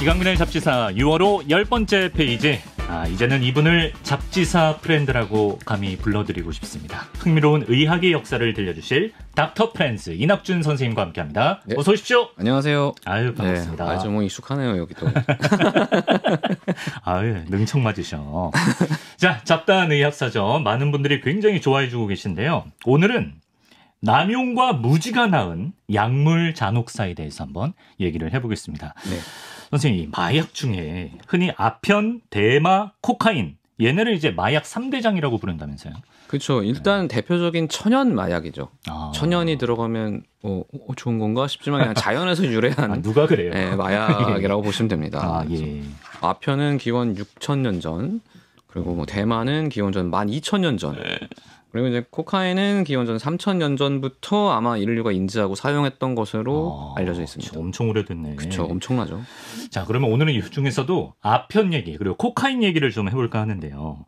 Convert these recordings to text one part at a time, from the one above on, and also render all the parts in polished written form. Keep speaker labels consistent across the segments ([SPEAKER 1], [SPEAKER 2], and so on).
[SPEAKER 1] 이강민의 잡지사 6월호 10번째 페이지. 이제는 이분을 잡지사 프렌드라고 감히 불러드리고 싶습니다. 흥미로운 의학의 역사를 들려주실 닥터 프렌즈 이낙준 선생님과 함께합니다.
[SPEAKER 2] 네.
[SPEAKER 1] 어서 오십시오.
[SPEAKER 2] 안녕하세요.
[SPEAKER 1] 아유, 반갑습니다.
[SPEAKER 2] 네, 아주 뭐 익숙하네요, 여기도.
[SPEAKER 1] 아유, 능청 맞으셔. 자, 잡다한 의학사전 많은 분들이 굉장히 좋아해주고 계신데요. 오늘은 남용과 무지가 낳은 약물 잔혹사에 대해서 한번 얘기를 해보겠습니다.
[SPEAKER 2] 네.
[SPEAKER 1] 선생님, 마약 중에 흔히 아편, 대마, 코카인, 얘네를 이제 마약 3대장이라고 부른다면서요?
[SPEAKER 2] 그렇죠. 일단 대표적인 천연 마약이죠.
[SPEAKER 1] 아.
[SPEAKER 2] 천연이 들어가면 좋은 건가 싶지만 그냥 자연에서 유래한
[SPEAKER 1] 누가 그래요?
[SPEAKER 2] 네, 마약이라고 보시면 됩니다.
[SPEAKER 1] 예.
[SPEAKER 2] 아편은 기원 6,000년 전, 그리고 뭐 대마는 기원 전 12,000년 전. 그리고 이제 코카인은 기원 전 3,000년 전부터 아마 인류가 인지하고 사용했던 것으로 알려져 있습니다.
[SPEAKER 1] 엄청 오래됐네.
[SPEAKER 2] 그렇죠. 엄청나죠.
[SPEAKER 1] 자, 그러면 오늘은 이 중에서도 아편 얘기 그리고 코카인 얘기를 좀 해볼까 하는데요.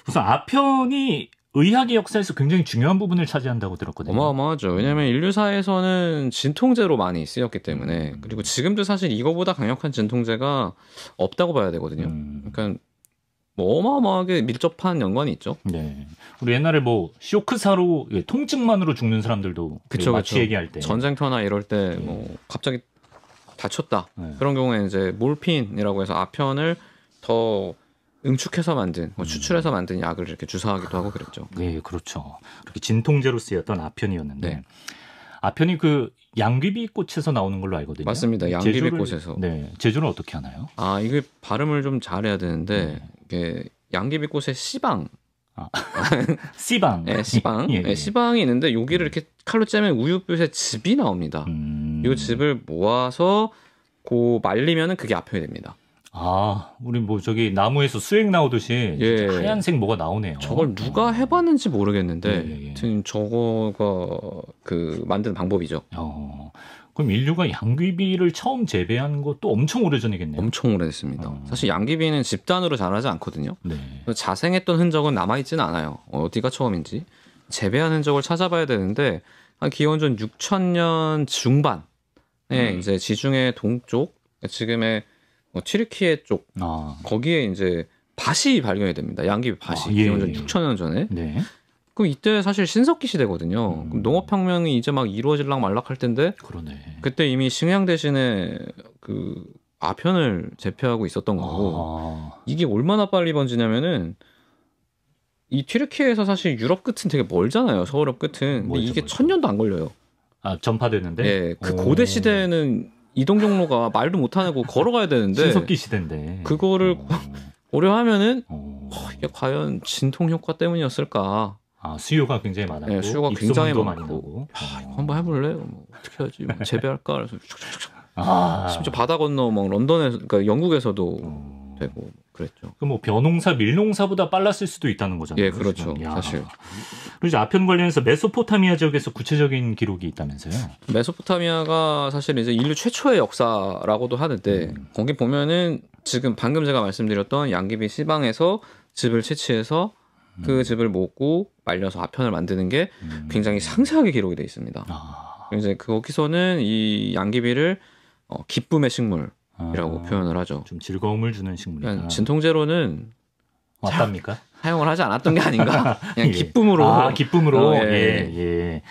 [SPEAKER 1] 우선 아편이 의학의 역사에서 굉장히 중요한 부분을 차지한다고 들었거든요.
[SPEAKER 2] 어마어마하죠. 왜냐하면 인류사에서는 진통제로 많이 쓰였기 때문에, 그리고 지금도 사실 이거보다 강력한 진통제가 없다고 봐야 되거든요. 그러니까 뭐 어마어마하게 밀접한 연관이 있죠.
[SPEAKER 1] 네. 우리 옛날에 뭐 쇼크사로 통증만으로 죽는 사람들도
[SPEAKER 2] 그쵸,
[SPEAKER 1] 마취
[SPEAKER 2] 그쵸.
[SPEAKER 1] 얘기할 때
[SPEAKER 2] 전쟁터나 이럴 때 뭐 갑자기 다쳤다.
[SPEAKER 1] 네.
[SPEAKER 2] 그런 경우에 이제 몰핀이라고 해서 아편을 더 응축해서 만든, 추출해서 만든 약을 이렇게 주사하기도 하고 그랬죠.
[SPEAKER 1] 네, 그렇죠. 그렇게 진통제로 쓰였던 아편이었는데
[SPEAKER 2] 네.
[SPEAKER 1] 아편이 그 양귀비꽃에서 나오는 걸로 알거든요.
[SPEAKER 2] 맞습니다. 양귀비꽃에서.
[SPEAKER 1] 네, 제조를 어떻게 하나요?
[SPEAKER 2] 이게 발음을 좀 잘해야 되는데 이게 양귀비꽃의 씨방.
[SPEAKER 1] 씨방.
[SPEAKER 2] 네, 씨방.
[SPEAKER 1] 예.
[SPEAKER 2] 네, 씨방이 있는데 여기를 이렇게 칼로 째면 우유빛의 즙이 나옵니다. 이 즙을 모아서 말리면은 그게 아편이 됩니다.
[SPEAKER 1] 우리 뭐 저기 나무에서 수액 나오듯이
[SPEAKER 2] 예.
[SPEAKER 1] 하얀색 뭐가 나오네요.
[SPEAKER 2] 저걸 누가 해봤는지 모르겠는데,
[SPEAKER 1] 예.
[SPEAKER 2] 하여튼 저거가 그 만드는 방법이죠.
[SPEAKER 1] 그럼 인류가 양귀비를 처음 재배한 것도 엄청 오래전이겠네요.
[SPEAKER 2] 엄청 오래됐습니다. 사실 양귀비는 집단으로 자라지 않거든요.
[SPEAKER 1] 네.
[SPEAKER 2] 자생했던 흔적은 남아있지는 않아요. 어디가 처음인지. 재배한 흔적을 찾아봐야 되는데, 한 기원전 6,000년 중반에 이제 지중해 동쪽, 지금의 튀르키예 쪽, 거기에 이제 밭이 발견이 됩니다. 양귀비 밭이. 기원전 6,000년 전에.
[SPEAKER 1] 네.
[SPEAKER 2] 그럼 이때 사실 신석기 시대거든요. 그럼 농업혁명이 이제 막 이루어질랑 말락할 텐데,
[SPEAKER 1] 그러네.
[SPEAKER 2] 그때 이미 식량 대신에 그 아편을 재배하고 있었던 거고, 이게 얼마나 빨리 번지냐면은 이 튀르키예에서 사실 유럽 끝은 되게 멀잖아요. 서유럽 끝은. 근데 이게 1000년도 안 걸려요.
[SPEAKER 1] 전파되는데?
[SPEAKER 2] 예, 그 고대 시대에는 이동 경로가 말도 못하고 걸어가야 되는데,
[SPEAKER 1] 신석기 시대인데
[SPEAKER 2] 그거를 고려하면은 이게 과연 진통 효과 때문이었을까?
[SPEAKER 1] 수요가 굉장히 많았고,
[SPEAKER 2] 네, 수요가 굉장히
[SPEAKER 1] 많이
[SPEAKER 2] 많고,
[SPEAKER 1] 나고.
[SPEAKER 2] 한번 해볼래? 뭐 어떻게 하지? 뭐 재배할까? 그래서 심지어 바다 건너 막 런던에서, 그러니까 영국에서도 되고 그랬죠.
[SPEAKER 1] 그 뭐 벼농사, 밀농사보다 빨랐을 수도 있다는 거잖아요.
[SPEAKER 2] 예, 그렇죠. 사실.
[SPEAKER 1] 그리고 아편 관련해서 메소포타미아 지역에서 구체적인 기록이 있다면서요?
[SPEAKER 2] 메소포타미아가 사실 이제 인류 최초의 역사라고도 하는데, 거기 보면은 지금 방금 제가 말씀드렸던 양귀비 시방에서 즙을 채취해서 그 즙을 모으고 말려서 아편을 만드는 게 굉장히 상세하게 기록이 되어 있습니다. 이제 거기서는 이 양귀비를 기쁨의 식물이라고 표현을 하죠.
[SPEAKER 1] 좀 즐거움을 주는 식물이다.
[SPEAKER 2] 진통제로는
[SPEAKER 1] 맞답니까?
[SPEAKER 2] 사용을 하지 않았던 게 아닌가? 그냥 기쁨으로.
[SPEAKER 1] 기쁨으로.
[SPEAKER 2] 예.
[SPEAKER 1] 예.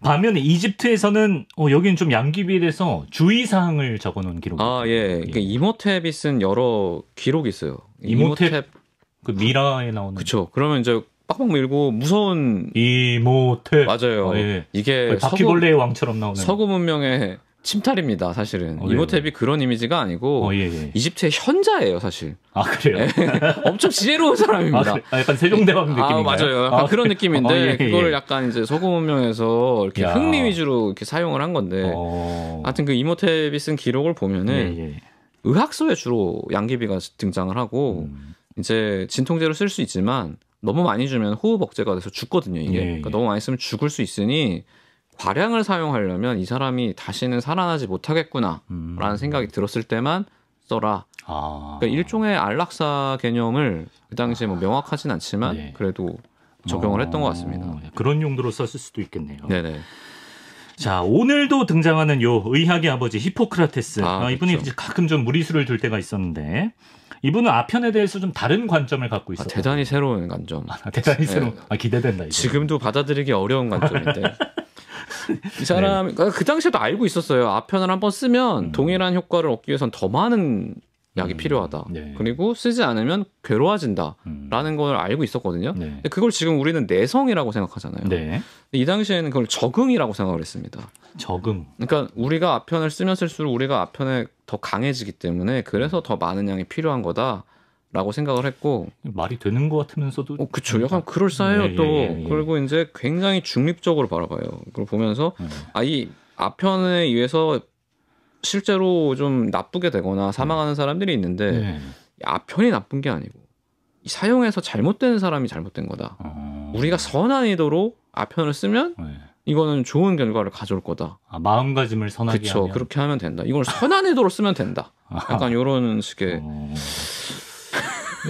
[SPEAKER 1] 반면에 이집트에서는 여기는 좀 양귀비에 대해서 주의사항을 적어놓은 기록이 있어요.
[SPEAKER 2] 예. 그러니까 이모탭이 쓴 여러 기록이 있어요.
[SPEAKER 1] 이모탭 그 미라에 나오는.
[SPEAKER 2] 그렇죠. 그러면 이제 빡빡 밀고 무서운
[SPEAKER 1] 이모탭.
[SPEAKER 2] 맞아요.
[SPEAKER 1] 예.
[SPEAKER 2] 이게
[SPEAKER 1] 바퀴벌레의 왕처럼 나오는.
[SPEAKER 2] 서구 문명의 침탈입니다. 사실은 이모탭이 그런 이미지가 아니고 이집트의 현자예요, 사실.
[SPEAKER 1] 그래요?
[SPEAKER 2] 엄청 지혜로운 사람입니다.
[SPEAKER 1] 약간 세종대왕 느낌인가요?
[SPEAKER 2] 맞아요. 약간 그런 느낌인데 그거를 약간 이제 서구 문명에서 이렇게 흥미 위주로 이렇게 사용을 한 건데, 하여튼 그 이모탭이 쓴 기록을 보면은 의학서에 주로 양귀비가 등장을 하고, 이제 진통제로 쓸 수 있지만 너무 많이 주면 호흡 억제가 돼서 죽거든요, 이게. 그러니까 너무 많이 쓰면 죽을 수 있으니 과량을 사용하려면 이 사람이 다시는 살아나지 못하겠구나라는 생각이 들었을 때만 써라. 그러니까 일종의 안락사 개념을 그 당시에 뭐 명확하진 않지만 그래도 적용을 했던 것 같습니다.
[SPEAKER 1] 그런 용도로 썼을 수도 있겠네요.
[SPEAKER 2] 네네.
[SPEAKER 1] 자, 오늘도 등장하는 요 의학의 아버지 히포크라테스. 이분이
[SPEAKER 2] 그렇죠.
[SPEAKER 1] 이제 가끔 좀 무리수를 둘 때가 있었는데 이분은 아편에 대해서 좀 다른 관점을 갖고 있어요.
[SPEAKER 2] 대단히 새로운 관점.
[SPEAKER 1] 대단히 새로운. 기대된다. 이거.
[SPEAKER 2] 지금도 받아들이기 어려운 관점인데. 이 사람 그 당시에도 알고 있었어요. 아편을 한번 쓰면 동일한 효과를 얻기 위해선 더 많은 약이 필요하다.
[SPEAKER 1] 네.
[SPEAKER 2] 그리고 쓰지 않으면 괴로워진다라는 걸 알고 있었거든요.
[SPEAKER 1] 네.
[SPEAKER 2] 근데 그걸 지금 우리는 내성이라고 생각하잖아요.
[SPEAKER 1] 네.
[SPEAKER 2] 근데 이 당시에는 그걸 적응이라고 생각을 했습니다.
[SPEAKER 1] 적응.
[SPEAKER 2] 그러니까 우리가 아편을 쓰면 쓸수록 우리가 아편에 더 강해지기 때문에 그래서 더 많은 양이 필요한 거다라고 생각을 했고
[SPEAKER 1] 말이 되는 것 같으면서도
[SPEAKER 2] 그쵸. 약간 그럴싸해요.
[SPEAKER 1] 네,
[SPEAKER 2] 또
[SPEAKER 1] 예.
[SPEAKER 2] 그리고 이제 굉장히 중립적으로 바라봐요. 그걸 보면서 이 아편에 의해서 실제로 좀 나쁘게 되거나 사망하는 사람들이 있는데
[SPEAKER 1] 네.
[SPEAKER 2] 아편이 나쁜 게 아니고 이 사용해서 잘못된 사람이 잘못된 거다. 우리가 선한 의도로 아편을 쓰면
[SPEAKER 1] 네.
[SPEAKER 2] 이거는 좋은 결과를 가져올 거다.
[SPEAKER 1] 마음가짐을 선하게
[SPEAKER 2] 그렇죠.
[SPEAKER 1] 하면.
[SPEAKER 2] 그렇게 하면 된다. 이걸 선한 의도로 쓰면 된다. 약간 이런 식의.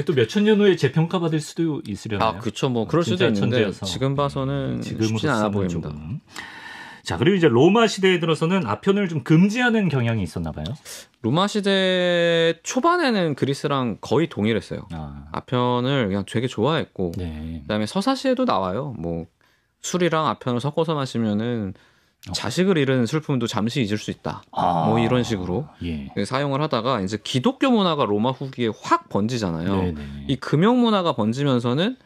[SPEAKER 1] 또 몇천 년 후에 재평가받을 수도 있으려나요?
[SPEAKER 2] 그렇죠. 뭐 그럴 수도 있는데
[SPEAKER 1] 천재여서.
[SPEAKER 2] 지금 봐서는 쉽진 않아 보입니다.
[SPEAKER 1] 조금. 자, 그리고 이제 로마 시대에 들어서는 아편을 좀 금지하는 경향이 있었나 봐요.
[SPEAKER 2] 로마 시대 초반에는 그리스랑 거의 동일했어요. 아편을 그냥 되게 좋아했고,
[SPEAKER 1] 네.
[SPEAKER 2] 그다음에 서사시에도 나와요. 뭐 술이랑 아편을 섞어서 마시면은 자식을 잃은 슬픔도 잠시 잊을 수 있다. 뭐 이런 식으로 사용을 하다가 이제 기독교 문화가 로마 후기에 확 번지잖아요.
[SPEAKER 1] 네네.
[SPEAKER 2] 이 금욕 문화가 번지면서는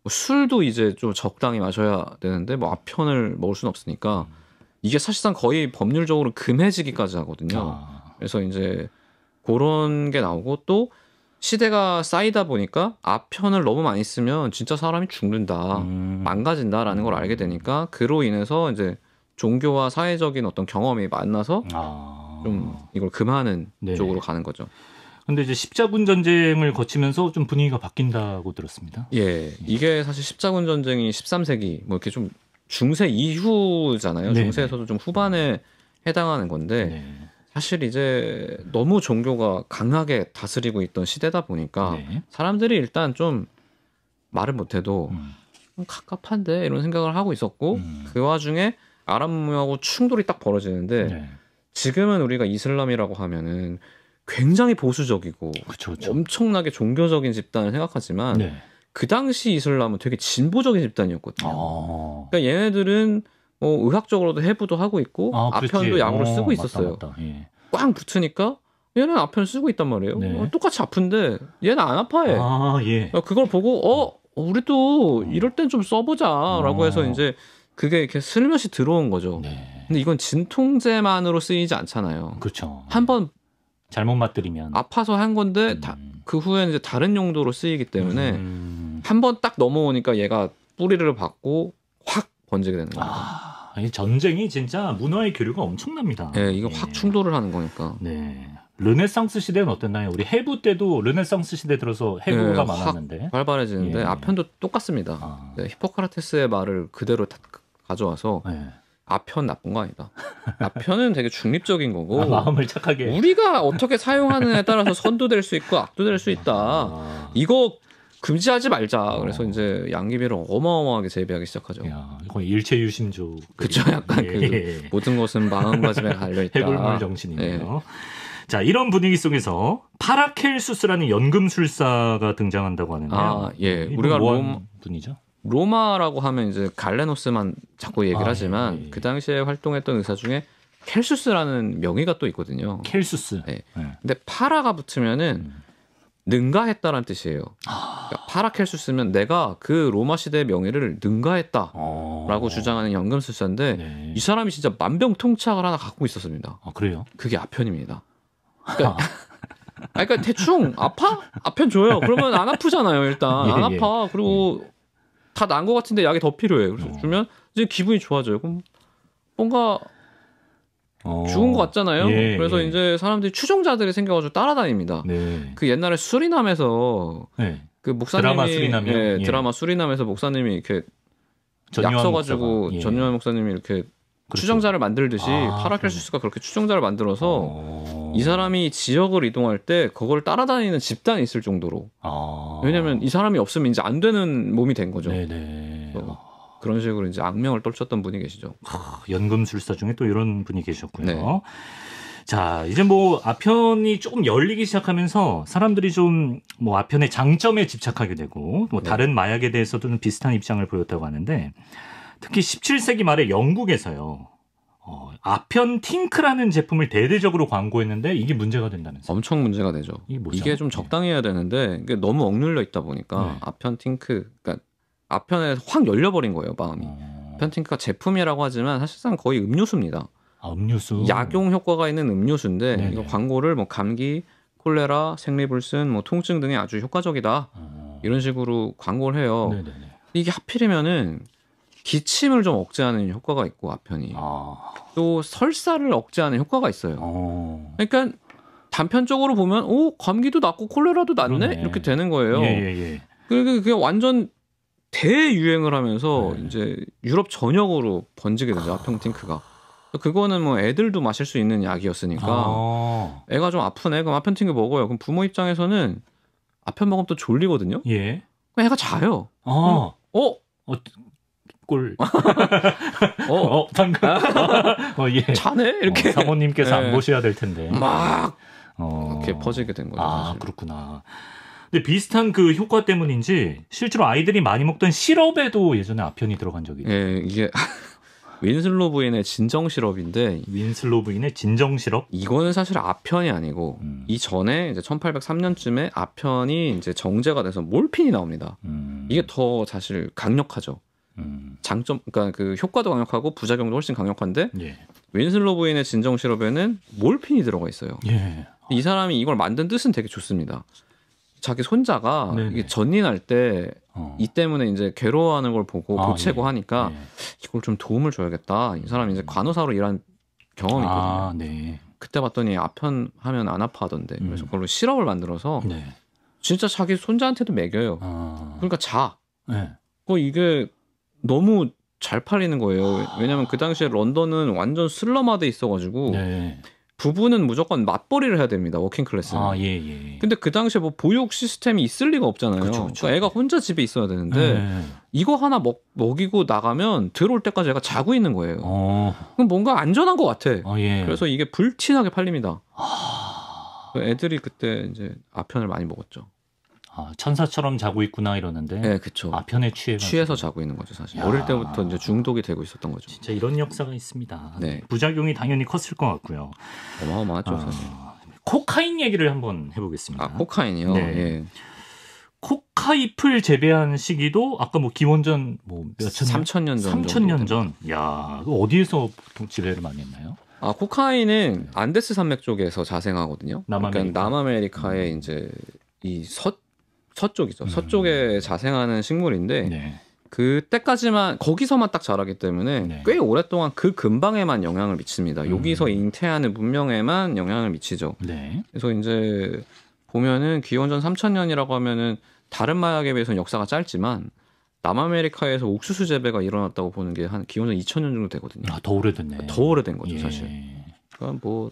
[SPEAKER 2] 뭐 술도 이제 좀 적당히 마셔야 되는데 뭐 아편을 먹을 수는 없으니까 이게 사실상 거의 법률적으로 금해지기까지 하거든요. 그래서 이제 그런 게 나오고 또 시대가 쌓이다 보니까 아편을 너무 많이 쓰면 진짜 사람이 죽는다, 망가진다라는 걸 알게 되니까 그로 인해서 이제 종교와 사회적인 어떤 경험이 만나서 좀 이걸 금하는 쪽으로 가는 거죠.
[SPEAKER 1] 근데 이제 십자군 전쟁을 거치면서 좀 분위기가 바뀐다고 들었습니다.
[SPEAKER 2] 예, 이게 사실 십자군 전쟁이 13세기 뭐 이렇게 좀 중세 이후잖아요.
[SPEAKER 1] 네네.
[SPEAKER 2] 중세에서도 좀 후반에 해당하는 건데 사실 이제 너무 종교가 강하게 다스리고 있던 시대다 보니까 사람들이 일단 좀 말을 못해도 좀 갑갑한데 이런 생각을 하고 있었고 그 와중에 아랍 문명하고 충돌이 딱 벌어지는데 지금은 우리가 이슬람이라고 하면은 굉장히 보수적이고
[SPEAKER 1] 그쵸.
[SPEAKER 2] 엄청나게 종교적인 집단을 생각하지만 그 당시 이슬람은 되게 진보적인 집단이었거든요. 그러니까 얘네들은 뭐 의학적으로도 해부도 하고 있고 아편도 약으로 쓰고 있었어요.
[SPEAKER 1] 맞다. 예.
[SPEAKER 2] 꽝 붙으니까 얘는 아편 쓰고 있단 말이에요. 똑같이 아픈데 얘는 안 아파해. 그걸 보고 우리도 이럴 땐 좀 써보자라고 해서 이제 그게 이렇게 슬며시 들어온 거죠. 근데 이건 진통제만으로 쓰이지 않잖아요.
[SPEAKER 1] 그렇죠.
[SPEAKER 2] 한번
[SPEAKER 1] 잘못 맞들이면
[SPEAKER 2] 아파서 한 건데 그 후에는 이제 다른 용도로 쓰이기 때문에 한번 딱 넘어오니까 얘가 뿌리를 받고 확 번지게 되는 거예요.
[SPEAKER 1] 이 전쟁이 진짜 문화의 교류가 엄청납니다.
[SPEAKER 2] 네, 이거 확 충돌을 하는 거니까.
[SPEAKER 1] 네. 르네상스 시대는 어땠나요? 우리 해부 때도 르네상스 시대 들어서 해부가 많았는데
[SPEAKER 2] 활발해지는데 아편도 똑같습니다. 히포크라테스의 말을 그대로 가져와서 아편 나쁜 거 아니다. 아편은 되게 중립적인 거고
[SPEAKER 1] 마음을 착하게
[SPEAKER 2] 우리가 어떻게 사용하느냐에 따라서 선도 될 수 있고 악도 될 수 있다. 이거 금지하지 말자. 그래서 이제 양귀비를 어마어마하게 재배하기 시작하죠.
[SPEAKER 1] 거의 일체유심조.
[SPEAKER 2] 그렇죠. 약간 모든 것은 마음가짐에 달려 있다.
[SPEAKER 1] 해골물 정신이네요. 자, 이런 분위기 속에서 파라켈수스라는 연금술사가 등장한다고 하는데요.
[SPEAKER 2] 우리가
[SPEAKER 1] 분이죠?
[SPEAKER 2] 로마라고 하면 이제 갈레노스만 자꾸 얘기를 하지만 그 당시에 활동했던 의사 중에 켈수스라는 명의가 또 있거든요.
[SPEAKER 1] 켈수스.
[SPEAKER 2] 근데 파라가 붙으면은 능가했다라는 뜻이에요. 그러니까 파라켈수스면 내가 그 로마 시대의 명예를 능가했다라고 주장하는 연금술사인데 이 사람이 진짜 만병통치약을 하나 갖고 있었습니다.
[SPEAKER 1] 그래요?
[SPEAKER 2] 그게 아편입니다. 그러니까 대충 아파? 아편 줘요. 그러면 안 아프잖아요. 일단 안 아파. 그리고 다 난 것 같은데 약이 더 필요해. 그래서 주면 이제 기분이 좋아져요. 그럼 뭔가 죽은 것 같잖아요. 그래서 이제 사람들이 추종자들이 생겨가지고 따라다닙니다. 그 옛날에 수리남에서 그 목사님이 드라마 수리남에서 목사님이 이렇게 약 써가지고 전유한 목사님이 이렇게 추종자를 만들듯이 파라켈수스가 그렇게 추종자를 만들어서 이 사람이 지역을 이동할 때 그걸 따라다니는 집단이 있을 정도로 왜냐하면 이 사람이 없으면 이제 안 되는 몸이 된 거죠. 그런 식으로 이제 악명을 떨쳤던 분이 계시죠.
[SPEAKER 1] 연금술사 중에 또 이런 분이 계셨고요.
[SPEAKER 2] 네.
[SPEAKER 1] 자, 이제 뭐 아편이 조금 열리기 시작하면서 사람들이 좀 뭐 아편의 장점에 집착하게 되고 뭐 다른 마약에 대해서도 비슷한 입장을 보였다고 하는데 특히 17세기 말에 영국에서요. 아편 팅크라는 제품을 대대적으로 광고했는데 이게 문제가 된다면서요.
[SPEAKER 2] 엄청 문제가 되죠. 이게 좀 적당히 해야 되는데 이게 너무 억눌려 있다 보니까 아편 팅크, 그러니까 아편에 확 열려버린 거예요, 마음이. 아편 팅크가 제품이라고 하지만 사실상 거의 음료수입니다.
[SPEAKER 1] 음료수.
[SPEAKER 2] 약용 효과가 있는 음료수인데 이거 광고를 뭐 감기, 콜레라, 생리불순, 뭐 통증 등에 아주 효과적이다. 이런 식으로 광고를 해요.
[SPEAKER 1] 네네네.
[SPEAKER 2] 이게 하필이면은 기침을 좀 억제하는 효과가 있고 아편이 또 설사를 억제하는 효과가 있어요. 그러니까 단편적으로 보면 감기도 낫고 콜레라도 낫네
[SPEAKER 1] 그러네.
[SPEAKER 2] 이렇게 되는 거예요.
[SPEAKER 1] 예.
[SPEAKER 2] 그게 완전 대유행을 하면서 이제 유럽 전역으로 번지게 되죠. 아편 팅크가. 그거는 뭐 애들도 마실 수 있는 약이었으니까 애가 좀 아프네 그럼 아편 팅크 먹어요. 그럼 부모 입장에서는 아편 먹으면 또 졸리거든요.
[SPEAKER 1] 예.
[SPEAKER 2] 그럼 애가 자요.
[SPEAKER 1] 꿀. 방금. 예.
[SPEAKER 2] 자네? 이렇게.
[SPEAKER 1] 사모님께서 안 보셔야 될 텐데.
[SPEAKER 2] 막 이렇게 퍼지게 된 거죠. 사실.
[SPEAKER 1] 그렇구나. 근데 비슷한 그 효과 때문인지 실제로 아이들이 많이 먹던 시럽에도 예전에 아편이 들어간 적이 있어요.
[SPEAKER 2] 예, 이게 윈슬로 부인의 진정 시럽인데
[SPEAKER 1] 윈슬로 부인의 진정 시럽?
[SPEAKER 2] 이거는 사실 아편이 아니고 이전에 이제 1803년쯤에 아편이 이제 정제가 돼서 몰핀이 나옵니다. 이게 더 사실 강력하죠. 장점, 그러니까 그 효과도 강력하고 부작용도 훨씬 강력한데 윈슬로 부인의 진정 시럽에는 몰핀이 들어가 있어요. 이 사람이 이걸 만든 뜻은 되게 좋습니다. 자기 손자가 이게 전린할 때 이 때문에 이제 괴로워하는 걸 보고 보채고 하니까 이걸 좀 도움을 줘야겠다. 이 사람이 이제 간호사로 일한 경험이 있거든요. 그때 봤더니 아편 하면 안 아파하던데. 그래서 그걸로 시럽을 만들어서 진짜 자기 손자한테도 먹여요. 그러니까 자. 이게 너무 잘 팔리는 거예요. 왜냐면 그 당시에 런던은 완전 슬럼화돼 있어가지고 부부는 무조건 맞벌이를 해야 됩니다. 워킹 클래스는. 근데 그 당시에 뭐 보육 시스템이 있을 리가 없잖아요. 그러니까 애가 혼자 집에 있어야 되는데 이거 하나 먹이고 나가면 들어올 때까지 애가 자고 있는 거예요. 그럼 뭔가 안전한 것 같아. 그래서 이게 불티나게 팔립니다. 애들이 그때 이제 아편을 많이 먹었죠.
[SPEAKER 1] 천사처럼 자고 있구나 이러는데.
[SPEAKER 2] 네, 그렇죠.
[SPEAKER 1] 아편에
[SPEAKER 2] 취해서 자고 있는 거죠, 사실. 어릴 때부터 이제 중독이 되고 있었던 거죠.
[SPEAKER 1] 진짜 이런 역사가 있습니다. 부작용이 당연히 컸을 것 같고요.
[SPEAKER 2] 어마어마하죠, 사실.
[SPEAKER 1] 코카인 얘기를 한번 해보겠습니다.
[SPEAKER 2] 코카인이요. 예.
[SPEAKER 1] 코카잎을 재배한 시기도 아까 뭐 기원전 뭐 몇천
[SPEAKER 2] 3,000년 전.
[SPEAKER 1] 3,000년 전. 야, 어디에서 보통 재배를 많이 했나요?
[SPEAKER 2] 코카인은 안데스 산맥 쪽에서 자생하거든요. 그러니까 남아메리카의 이제 이 서쪽이죠. 서쪽에 자생하는 식물인데 그때까지만 거기서만 딱 자라기 때문에 꽤 오랫동안 그 근방에만 영향을 미칩니다. 여기서 잉태하는 문명에만 영향을 미치죠. 그래서 이제 보면은 기원전 3,000년이라고 하면은 다른 마약에 비해서는 역사가 짧지만 남아메리카에서 옥수수 재배가 일어났다고 보는 게 한 기원전 2,000년 정도 되거든요.
[SPEAKER 1] 더 오래됐네.
[SPEAKER 2] 더 오래된 거죠, 사실. 그러니까 뭐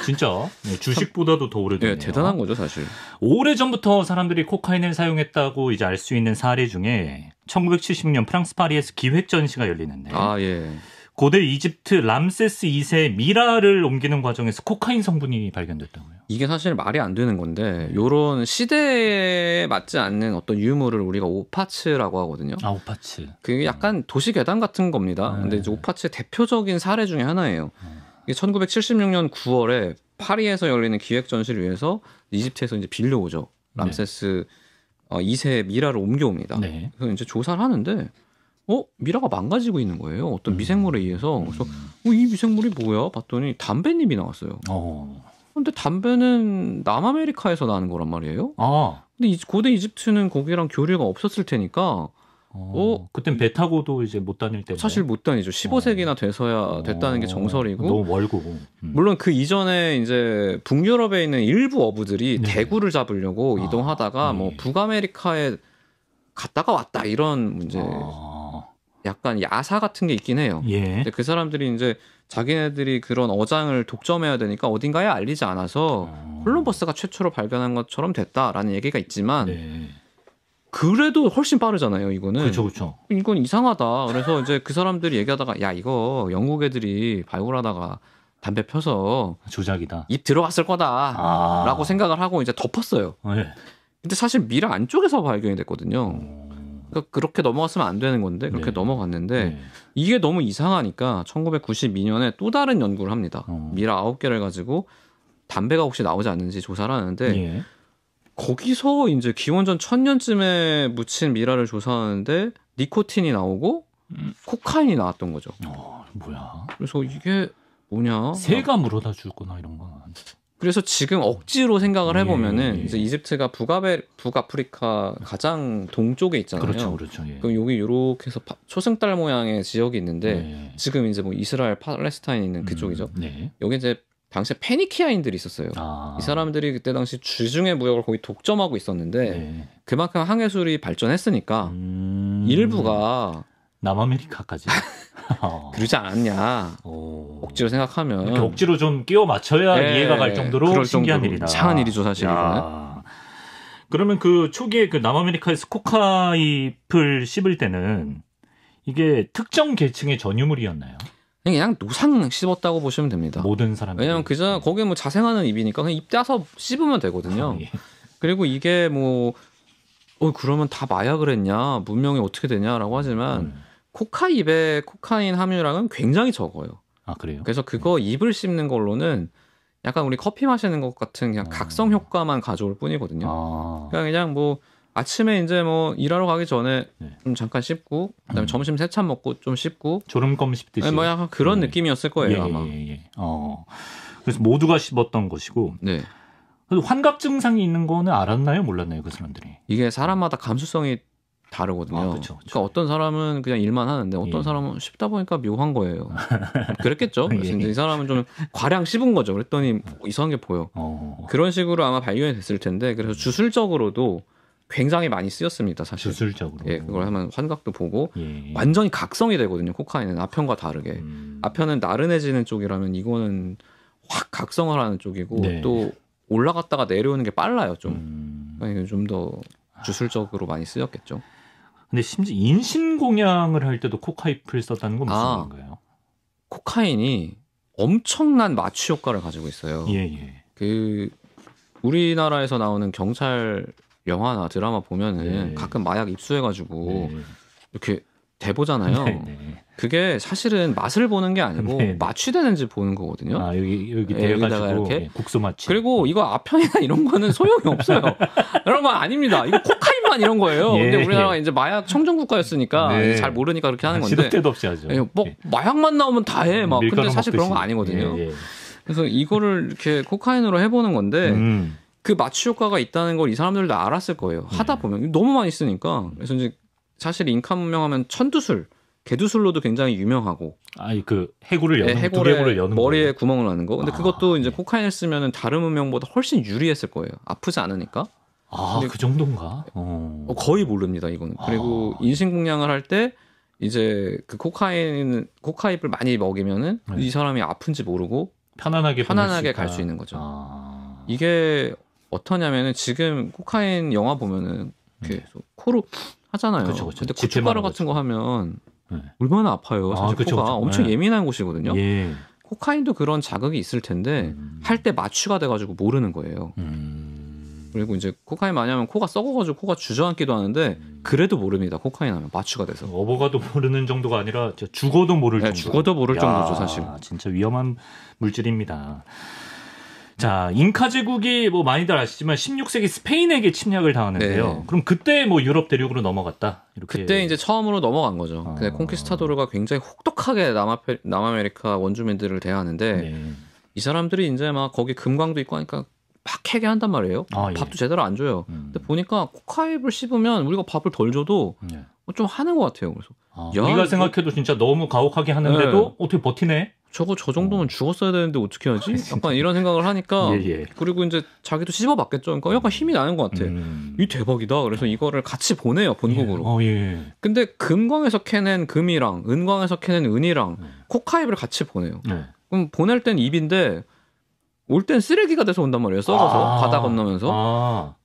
[SPEAKER 1] 진짜 주식보다도 더 오래됐네요.
[SPEAKER 2] 대단한 거죠, 사실.
[SPEAKER 1] 오래전부터 사람들이 코카인을 사용했다고 이제 알 수 있는 사례 중에 1976년 프랑스 파리에서 기획 전시가 열리는데 고대 이집트 람세스 2세 미라를 옮기는 과정에서 코카인 성분이 발견됐다고요.
[SPEAKER 2] 이게 사실 말이 안 되는 건데 이런 시대에 맞지 않는 어떤 유물을 우리가 오파츠라고 하거든요.
[SPEAKER 1] 오파츠.
[SPEAKER 2] 그게 약간 도시 괴담 같은 겁니다. 근데 이제 오파츠의 대표적인 사례 중에 하나예요. 이게 1976년 9월에 파리에서 열리는 기획 전시를 위해서 이집트에서 이제 빌려오죠. 람세스 2세 미라를 옮겨옵니다. 그래서 이제 조사를 하는데 미라가 망가지고 있는 거예요. 어떤 미생물에 의해서. 그래서 이 미생물이 뭐야? 봤더니 담배잎이 나왔어요. 근데 담배는 남아메리카에서 나는 거란 말이에요. 근데 고대 이집트는 거기랑 교류가 없었을 테니까
[SPEAKER 1] 그땐 배 타고도 이제 못 다닐 때인데.
[SPEAKER 2] 사실 못 다니죠. 15세기나 돼서야 됐다는 게 정설이고.
[SPEAKER 1] 너무 멀고.
[SPEAKER 2] 물론 그 이전에 이제 북유럽에 있는 일부 어부들이 대구를 잡으려고 이동하다가 뭐 북아메리카에 갔다가 왔다 이런 문제. 약간 야사 같은 게 있긴 해요. 근데 그 사람들이 이제 자기네들이 그런 어장을 독점해야 되니까 어딘가에 알리지 않아서 콜럼버스가 최초로 발견한 것처럼 됐다라는 얘기가 있지만 그래도 훨씬 빠르잖아요, 이거는.
[SPEAKER 1] 그렇죠.
[SPEAKER 2] 이건 이상하다. 그래서 이제 그 사람들이 얘기하다가 야, 이거 영국 애들이 발굴하다가 담배 펴서
[SPEAKER 1] 조작이다.
[SPEAKER 2] 입 들어갔을 거다라고 생각을 하고 이제 덮었어요.
[SPEAKER 1] 네.
[SPEAKER 2] 근데 사실 미라 안쪽에서 발견이 됐거든요. 그러니까 그렇게 넘어갔으면 안 되는 건데 그렇게 넘어갔는데 이게 너무 이상하니까 1992년에 또 다른 연구를 합니다. 미라 9개를 가지고 담배가 혹시 나오지 않는지 조사를 하는데 거기서 이제 기원전 1000년쯤에 묻힌 미라를 조사하는데 니코틴이 나오고 코카인이 나왔던 거죠.
[SPEAKER 1] 뭐야?
[SPEAKER 2] 그래서 이게 뭐냐?
[SPEAKER 1] 새가 물어다 주거나 이런 거.
[SPEAKER 2] 그래서 지금 억지로 생각을 해보면은 이제 이집트가 북아프리카 가장 동쪽에 있잖아요.
[SPEAKER 1] 그렇죠. 예.
[SPEAKER 2] 그럼 여기 이렇게 해서 초승달 모양의 지역이 있는데 지금 이제 뭐 이스라엘, 팔레스타인 있는 그쪽이죠. 여기 이제 당시에 페니키아인들이 있었어요. 이 사람들이 그때 당시 주중의 무역을 거의 독점하고 있었는데 그만큼 항해술이 발전했으니까 일부가
[SPEAKER 1] 남아메리카까지
[SPEAKER 2] 그러지 않았냐. 억지로 생각하면
[SPEAKER 1] 이렇게 억지로 좀 끼워 맞춰야 이해가 갈 정도로 신기한 일이다.
[SPEAKER 2] 이상한 일이죠, 사실 이거는.
[SPEAKER 1] 그러면 그 초기에 그 남아메리카에서 코카잎을 씹을 때는 이게 특정 계층의 전유물이었나요?
[SPEAKER 2] 그냥 노상 씹었다고 보시면 됩니다.
[SPEAKER 1] 모든 사람들.
[SPEAKER 2] 왜냐면 그저 거기 뭐 자생하는 입이니까 그냥 입 떼서 씹으면 되거든요. 그리고 이게 뭐 그러면 다 마약을 했냐, 문명이 어떻게 되냐라고 하지만 코카잎의 코카인 함유량은 굉장히 적어요.
[SPEAKER 1] 아, 그래요?
[SPEAKER 2] 그래서 그거 입을 씹는 걸로는 약간 우리 커피 마시는 것 같은 그냥 각성 효과만 가져올 뿐이거든요. 그냥 뭐 아침에 이제 뭐 일하러 가기 전에 좀 잠깐 씹고 그다음에 점심 세찬 먹고 좀 씹고
[SPEAKER 1] 졸음껌 씹듯이
[SPEAKER 2] 뭐 약간 그런 느낌이었을 거예요 아마.
[SPEAKER 1] 그래서 모두가 씹었던 것이고. 환각 증상이 있는 거는 알았나요, 몰랐나요, 그 사람들이? 이게
[SPEAKER 2] 사람마다 감수성이 다르거든요. 그러니까 어떤 사람은 그냥 일만 하는데 어떤 사람은 씹다 보니까 묘한 거예요. 그랬겠죠. 그래서 이제 이 사람은 좀 과량 씹은 거죠. 그랬더니 이상한 게 보여. 그런 식으로 아마 발견이 됐을 텐데 그래서 주술적으로도 굉장히 많이 쓰였습니다, 사실.
[SPEAKER 1] 주술적으로.
[SPEAKER 2] 그걸 하면 환각도 보고 완전히 각성이 되거든요. 코카인은 아편과 다르게. 아편은 나른해지는 쪽이라면 이거는 확 각성을 하는 쪽이고 또 올라갔다가 내려오는 게 빨라요, 좀. 그러니까 좀 더 주술적으로 많이 쓰였겠죠.
[SPEAKER 1] 근데 심지어 인신공양을 할 때도 코카잎을 썼다는 건 무슨 말인가요?
[SPEAKER 2] 코카인이 엄청난 마취 효과를 가지고 있어요. 그 우리나라에서 나오는 경찰 영화나 드라마 보면은 가끔 마약 입수해가지고 이렇게 대보잖아요. 그게 사실은 맛을 보는 게 아니고 마취되는지 보는 거거든요.
[SPEAKER 1] 여기 대가지고 이렇게 국소 마취.
[SPEAKER 2] 그리고 이거 아편이나 이런 거는 소용이 없어요. 이런 거 아닙니다. 이거 코카인만 이런 거예요. 근데 우리나라가 이제 마약 청정 국가였으니까 잘 모르니까 그렇게 하는 건데.
[SPEAKER 1] 시도 때도 없이 하죠.
[SPEAKER 2] 뭐 마약만 나오면 다 해. 막 근데 사실 그런 거 아니거든요. 그래서 이거를 이렇게 코카인으로 해보는 건데. 그 마취 효과가 있다는 걸 이 사람들도 알았을 거예요. 하다 보면 너무 많이 쓰니까. 그래서 이제 사실 인카 문명하면 천두술, 개두술로도 굉장히 유명하고.
[SPEAKER 1] 그 해골을 여는 두개골을 여는
[SPEAKER 2] 머리에 거예요? 구멍을 나는 거. 근데 그것도 이제 코카인을 쓰면은 다른 문명보다 훨씬 유리했을 거예요. 아프지 않으니까.
[SPEAKER 1] 그 정도인가?
[SPEAKER 2] 거의 모릅니다, 이거는. 그리고 인신공양을 할 때 이제 그 코카잎을 많이 먹이면은 이 사람이 아픈지 모르고 편안하게 갈 수 있는 거죠. 이게 어떠냐면은 지금 코카인 영화 보면은 이렇게 코로 하잖아요. 근데 고춧가루 같은 거 하면 얼마나 아파요. 사실 코가 엄청 예민한 곳이거든요. 코카인도 그런 자극이 있을 텐데 할 때 마취가 돼가지고 모르는 거예요. 그리고 이제 코카인 많이 하면 코가 썩어가지고 코가 주저앉기도 하는데 그래도 모릅니다. 코카인 하면 마취가 돼서.
[SPEAKER 1] 어버가도 모르는 정도가 아니라 죽어도 모를 정도.
[SPEAKER 2] 죽어도 모를 정도죠, 사실.
[SPEAKER 1] 진짜 위험한 물질입니다. 자, 잉카 제국이 뭐 많이들 아시지만 16세기 스페인에게 침략을 당하는데요. 그럼 그때 뭐 유럽 대륙으로 넘어갔다. 이렇게.
[SPEAKER 2] 그때 이제 처음으로 넘어간 거죠. 근데 콩키스타도르가 굉장히 혹독하게 남아메리카 원주민들을 대하는데 이 사람들이 이제 막 거기 금광도 있고 하니까 막 캐게 한단 말이에요. 밥도 제대로 안 줘요. 근데 보니까 코카잎을 씹으면 우리가 밥을 덜 줘도 좀 하는 것 같아요. 그래서
[SPEAKER 1] 우리가 생각해도 진짜 너무 가혹하게 하는데도 어떻게 버티네?
[SPEAKER 2] 저 정도면 죽었어야 되는데 어떻게 하지? 약간 이런 생각을 하니까 그리고 이제 자기도 씹어봤겠죠. 그러니까 약간 힘이 나는 것 같아. 이 대박이다. 그래서 이거를 같이 보내요, 본국으로. 근데 금광에서 캐낸 금이랑 은광에서 캐낸 은이랑 코카잎을 같이 보내요. 그럼 보낼 땐 입인데 올 땐 쓰레기가 돼서 온단 말이에요. 썩어서 바다 건너면서.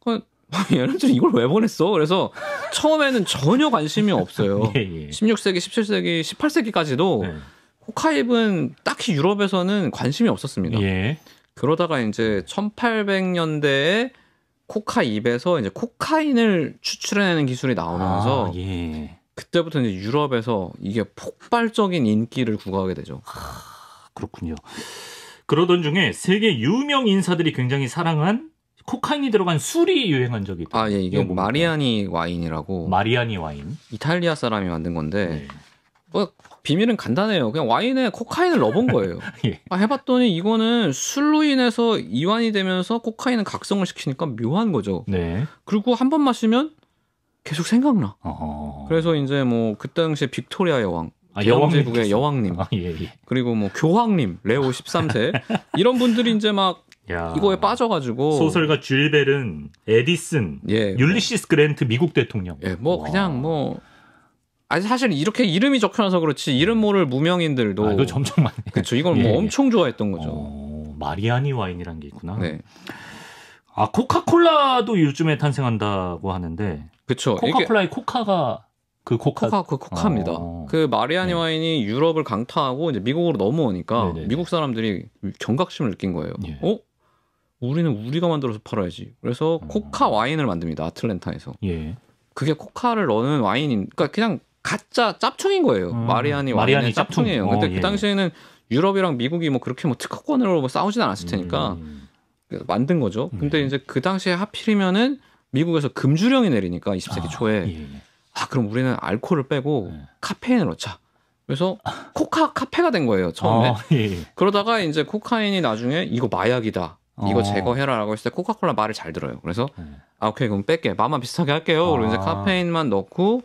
[SPEAKER 2] 얘는 이걸 왜 보냈어? 그래서 처음에는 전혀 관심이 없어요.
[SPEAKER 1] 예.
[SPEAKER 2] 16세기, 17세기, 18세기까지도 네. 코카잎은 딱히 유럽에서는 관심이 없었습니다.
[SPEAKER 1] 예.
[SPEAKER 2] 그러다가 이제 1800년대에 코카잎에서 이제 코카인을 추출해내는 기술이 나오면서
[SPEAKER 1] 예.
[SPEAKER 2] 그때부터 이제 유럽에서 이게 폭발적인 인기를 구가하게 되죠.
[SPEAKER 1] 그렇군요. 그러던 중에 세계 유명 인사들이 굉장히 사랑한 코카인이 들어간 술이 유행한 적이 있다.
[SPEAKER 2] 예, 이게 마리아니 와인이라고.
[SPEAKER 1] 마리아니 와인.
[SPEAKER 2] 이탈리아 사람이 만든 건데 네. 뭐 비밀은 간단해요. 그냥 와인에 코카인을 넣어본 거예요.
[SPEAKER 1] 예.
[SPEAKER 2] 해봤더니 이거는 술로 인해서 이완이 되면서 코카인은 각성을 시키니까 묘한 거죠.
[SPEAKER 1] 네.
[SPEAKER 2] 그리고 한 번 마시면 계속 생각나.
[SPEAKER 1] 어허.
[SPEAKER 2] 그래서 이제 뭐 그때 당시에 빅토리아 여왕,
[SPEAKER 1] 여왕제국의
[SPEAKER 2] 여왕님,
[SPEAKER 1] 예.
[SPEAKER 2] 그리고 뭐 교황님, 레오 13세 이런 분들이 이제 막 이거에 빠져가지고
[SPEAKER 1] 소설가 줄 벨은 에디슨,
[SPEAKER 2] 예,
[SPEAKER 1] 율리시스 그랜트 미국 대통령.
[SPEAKER 2] 예, 뭐 그냥 뭐. 아니 사실 이렇게 이름이 적혀놔서 그렇지 이름 모를 무명인들도
[SPEAKER 1] 이거 점점 많네.
[SPEAKER 2] 그렇죠. 이걸 뭐 엄청 좋아했던 거죠.
[SPEAKER 1] 마리아니 와인이란 게 있구나.
[SPEAKER 2] 네.
[SPEAKER 1] 코카콜라도 요즘에 탄생한다고 하는데.
[SPEAKER 2] 그렇죠.
[SPEAKER 1] 코카콜라의 코카가
[SPEAKER 2] 코카입니다. 그 마리아니 와인이 유럽을 강타하고 이제 미국으로 넘어오니까 네네네. 미국 사람들이 경각심을 느낀 거예요.
[SPEAKER 1] 예.
[SPEAKER 2] 우리는 우리가 만들어서 팔아야지. 그래서 코카 와인을 만듭니다. 아틀랜타에서.
[SPEAKER 1] 예.
[SPEAKER 2] 그게 코카를 넣는 와인인, 그러니까 그냥 가짜 짭퉁인 거예요. 마리아니 와인의 짭퉁이에요. 근데 그 당시에는 유럽이랑 미국이 뭐 그렇게 뭐 특허권으로 뭐 싸우진 않았을 테니까 만든 거죠. 근데 이제 그 당시에 하필이면은 미국에서 금주령이 내리니까 20세기 초에 그럼 우리는 알코올을 빼고 카페인을 넣자. 그래서 코카 카페가 된 거예요 처음에. 그러다가 이제 코카인이 나중에 이거 마약이다. 이거 제거해라라고 했을 때 코카콜라 말을 잘 들어요. 그래서 오케이 그럼 뺄게. 맛만 비슷하게 할게요. 그리고 이제 카페인만 넣고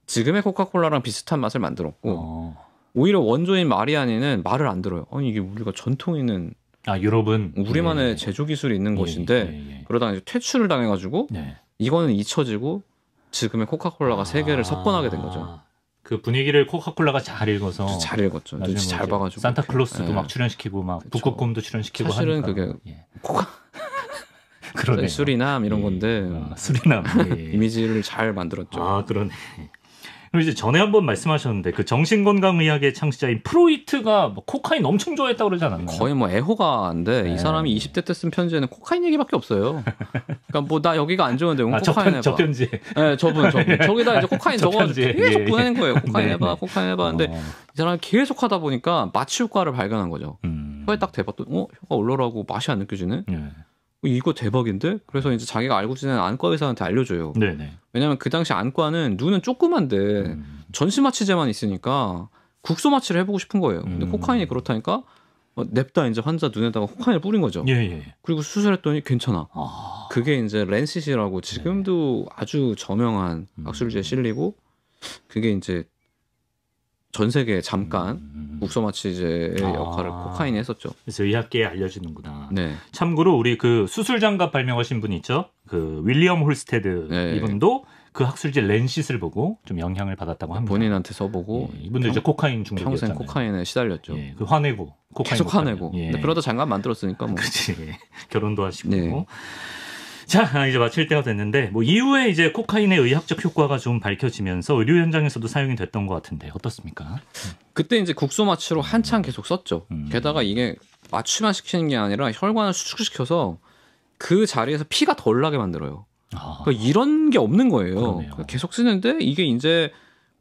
[SPEAKER 2] 지금의 코카콜라랑 비슷한 맛을 만들었고 오히려 원조인 마리아니는 말을 안 들어요. 아니 이게 우리가 전통 있는
[SPEAKER 1] 유럽은
[SPEAKER 2] 우리만의 제조 기술이 있는 곳인데 그러다가 이제 퇴출을 당해가지고 이거는 잊혀지고 지금의 코카콜라가 세계를 석권하게 된 거죠.
[SPEAKER 1] 그 분위기를 코카콜라가 잘 읽어서
[SPEAKER 2] 잘 읽었죠. 눈치 잘 봐가지고
[SPEAKER 1] 산타클로스도 막 출연시키고 막 북극곰도 출연시키고
[SPEAKER 2] 사실은
[SPEAKER 1] 하니까.
[SPEAKER 2] 그게 코카 그러네 수리남 이런 건데
[SPEAKER 1] 수리남
[SPEAKER 2] 이미지를 잘 만들었죠.
[SPEAKER 1] 그러네. 그리고 이제 전에 한번 말씀하셨는데 그 정신건강의학의 창시자인 프로이트가 뭐 코카인 엄청 좋아했다고 그러지 않았나요?
[SPEAKER 2] 거의 뭐 애호가인데 이 사람이 20대 때 쓴 편지에는 코카인 얘기밖에 없어요. 그러니까 뭐 나 여기가 안 좋은데 코카인 해봐.
[SPEAKER 1] 저 편지.
[SPEAKER 2] 네, 저분 저기다 이제 코카인 적어가지고 계속 보내는 거예요. 코카인 해봐, 코카인 해봐. 근데 이 사람이 계속 하다 보니까 마취 효과를 발견한 거죠. 혀에 딱 대봤더니 효과 올라라고 맛이 안 느껴지네. 이거 대박인데? 그래서 이제 자기가 알고 지내는 안과 의사한테 알려줘요.
[SPEAKER 1] 네네.
[SPEAKER 2] 왜냐면 그 당시 안과는 눈은 조그만데 전시마취제만 있으니까 국소마취를 해보고 싶은 거예요. 근데 코카인이 그렇다니까 냅다 이제 환자 눈에다가 코카인을 뿌린 거죠. 그리고 수술했더니 괜찮아. 그게 이제 렌시시라고 지금도 아주 저명한 악술주에 실리고 그게 이제 전 세계에 잠깐 국소마취제의 역할을 코카인이 했었죠.
[SPEAKER 1] 그래서 의학계에 알려지는구나.
[SPEAKER 2] 네.
[SPEAKER 1] 참고로 우리 그 수술장갑 발명하신 분 있죠? 그 윌리엄 홀스테드 이분도 그 학술지 렌시스를 보고 좀 영향을 받았다고 합니다.
[SPEAKER 2] 본인한테 써보고
[SPEAKER 1] 이분도 이제 코카인 중독이었잖아요.
[SPEAKER 2] 평생 코카인에 시달렸죠.
[SPEAKER 1] 그 화내고 코카인
[SPEAKER 2] 계속 화내고. 근데 그러다 장갑 만들었으니까 뭐.
[SPEAKER 1] 그렇지. 결혼도 하시고. 자, 이제 마칠 때가 됐는데 뭐 이후에 이제 코카인의 의학적 효과가 좀 밝혀지면서 의료 현장에서도 사용이 됐던 것 같은데 어떻습니까?
[SPEAKER 2] 그때 이제 국소 마취로 한참 계속 썼죠. 게다가 이게 마취만 시키는 게 아니라 혈관을 수축시켜서 그 자리에서 피가 덜 나게 만들어요. 그러니까 이런 게 없는 거예요. 계속 쓰는데 이게 이제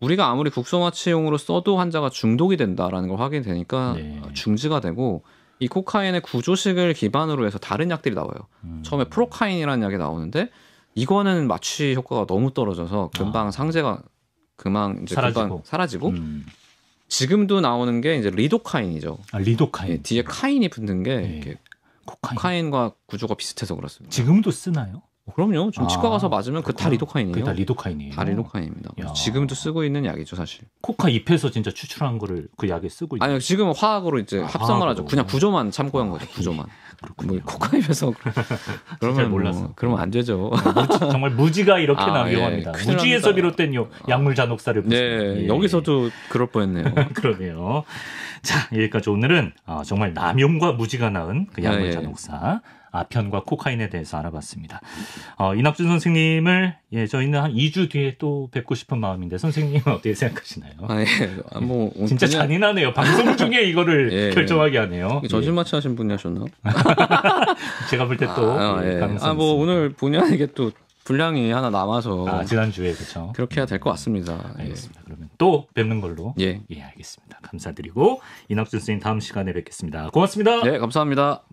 [SPEAKER 2] 우리가 아무리 국소 마취용으로 써도 환자가 중독이 된다라는 걸 확인되니까 중지가 되고 이 코카인의 구조식을 기반으로 해서 다른 약들이 나와요. 처음에 프로카인이라는 약이 나오는데 이거는 마취 효과가 너무 떨어져서 금방 상제가 금방 사라지고 지금도 나오는 게 이제 리도카인이죠.
[SPEAKER 1] 리도카인.
[SPEAKER 2] 뒤에 카인이 붙는 게 이렇게 코카인과 구조가 비슷해서 그렇습니다.
[SPEAKER 1] 지금도 쓰나요?
[SPEAKER 2] 그럼요. 지금 치과 가서 맞으면 그 다 리도카인이에요.
[SPEAKER 1] 그게 다 리도카인이에요.
[SPEAKER 2] 다 리도카인입니다. 지금도 쓰고 있는 약이죠, 사실.
[SPEAKER 1] 코카 잎에서 진짜 추출한 거를 그 약에 쓰고 있는.
[SPEAKER 2] 아니요, 지금은 화학으로 이제 합성을 하죠. 그냥 구조만 참고한 거죠, 구조만. 뭐 코카 잎에서 그러면 몰랐어. 그러면 안 되죠.
[SPEAKER 1] 정말 무지가 이렇게 위험합니다. 무지에서 비롯된 약물 잔혹사를.
[SPEAKER 2] 여기서도 그럴 뻔했네요.
[SPEAKER 1] 그러네요. 자, 여기까지 오늘은 정말 남용과 무지가 낳은 그 약물 잔혹사 아편과 코카인에 대해서 알아봤습니다. 이낙준 선생님을 저희는 한 2주 뒤에 또 뵙고 싶은 마음인데 선생님은 어떻게 생각하시나요?
[SPEAKER 2] 뭐
[SPEAKER 1] 진짜 잔인하네요. 방송 중에 이거를 결정하게 하네요.
[SPEAKER 2] 저질마치 하신 분이 하셨나?
[SPEAKER 1] 제가 볼 때 또
[SPEAKER 2] 뭐 오늘 본의 아니게 또 분량이 하나 남아서
[SPEAKER 1] 지난주에 그렇죠.
[SPEAKER 2] 그렇게 해야 될 것 같습니다.
[SPEAKER 1] 알겠습니다. 그러면 또 뵙는 걸로 알겠습니다. 감사드리고 이낙준 선생님 다음 시간에 뵙겠습니다. 고맙습니다.
[SPEAKER 2] 네, 감사합니다.